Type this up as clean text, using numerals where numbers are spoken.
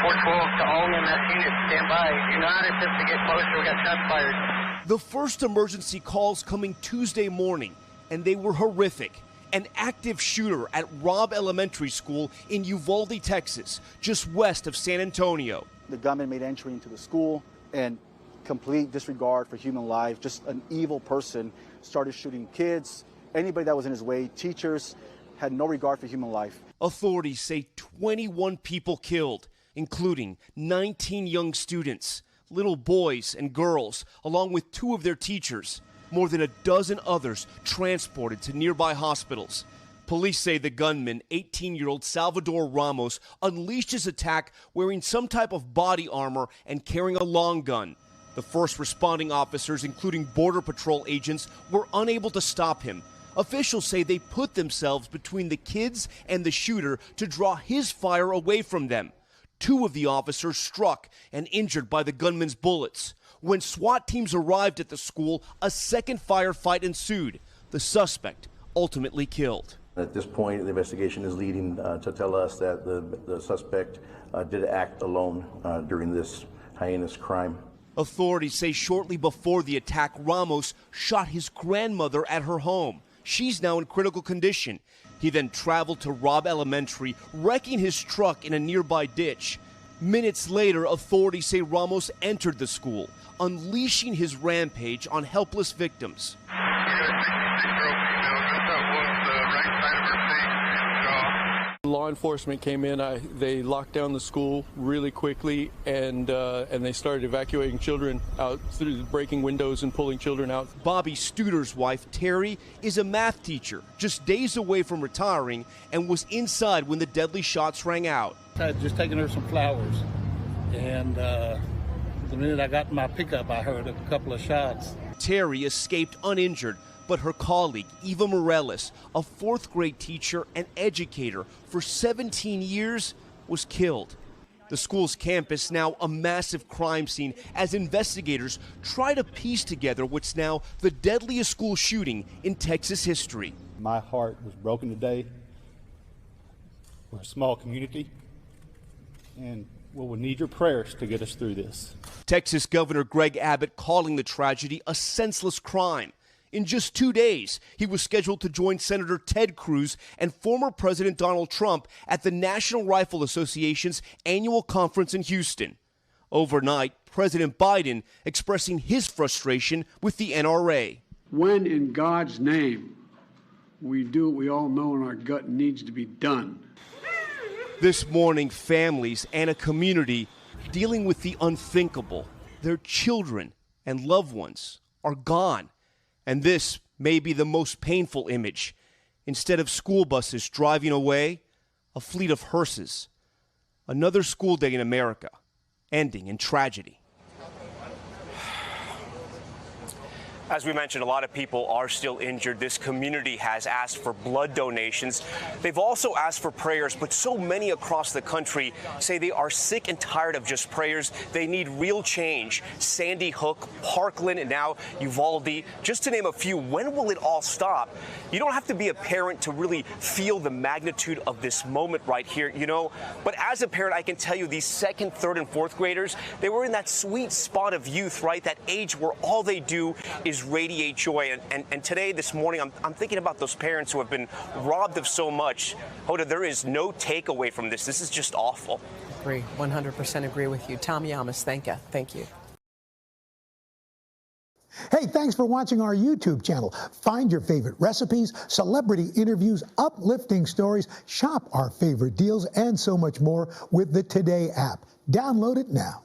412 to all EMS units, stand by. Do not attempt to get closer. We got shots fired. The first emergency calls coming Tuesday morning, and they were horrific. An active shooter at Robb Elementary School in Uvalde, Texas, just west of San Antonio. The gunman made entry into the school and complete disregard for human life, just an evil person, started shooting kids, anybody that was in his way, teachers, had no regard for human life. Authorities say 21 people killed, including 19 young students, little boys and girls, along with 2 of their teachers. More than a dozen others transported to nearby hospitals. Police say the gunman, 18-year-old Salvador Ramos, unleashed his attack wearing some type of body armor and carrying a long gun. The first responding officers, including Border Patrol agents, were unable to stop him. Officials say they put themselves between the kids and the shooter to draw his fire away from them. 2 of the officers struck and injured by the gunman's bullets. When SWAT teams arrived at the school, a second firefight ensued. The suspect ultimately killed. At this point, the investigation is leading to tell us that the suspect did act alone during this heinous crime. Authorities say shortly before the attack, Ramos shot his grandmother at her home. She's now in critical condition. He then traveled to Robb Elementary, wrecking his truck in a nearby ditch. Minutes later, authorities say Ramos entered the school, unleashing his rampage on helpless victims. Law enforcement came in. They locked down the school really quickly, and they started evacuating children out through breaking windows and pulling children out. Bobby Studer's wife, Terry, is a math teacher, just days away from retiring, and was inside when the deadly shots rang out. I had just taken her some flowers, and the minute I got in my pickup, I heard a couple of shots. Terry escaped uninjured, but her colleague, Eva Morales, a 4th grade teacher and educator for 17 years, was killed. The school's campus now a massive crime scene as investigators try to piece together what's now the deadliest school shooting in Texas history. My heart was broken today. We're a small community, and we'll need your prayers to get us through this. Texas Governor Greg Abbott calling the tragedy a senseless crime. In just 2 days, he was scheduled to join Senator Ted Cruz and former President Donald Trump at the National Rifle Association's annual conference in Houston. Overnight, President Biden expressing his frustration with the NRA. When in God's name we do what we all know in our gut needs to be done. This morning, families and a community dealing with the unthinkable. Their children and loved ones are gone. And this may be the most painful image. Instead of school buses driving away, a fleet of hearses. Another school day in America, ending in tragedy. As we mentioned, a lot of people are still injured. This community has asked for blood donations. They've also asked for prayers, but so many across the country say they are sick and tired of just prayers. They need real change. Sandy Hook, Parkland, and now Uvalde, just to name a few. When will it all stop? You don't have to be a parent to really feel the magnitude of this moment right here, you know. But as a parent, I can tell you these 2nd, 3rd, and 4th graders, they were in that sweet spot of youth, right? That age where all they do is radiate joy. And today, this morning, I'm thinking about those parents who have been robbed of so much. Hoda, there is no takeaway from this. This is just awful. Agree. 100% agree with you. Tom Llamas, thank you. Thank you. Hey, thanks for watching our YouTube channel. Find your favorite recipes, celebrity interviews, uplifting stories, shop our favorite deals, and so much more with the Today app. Download it now.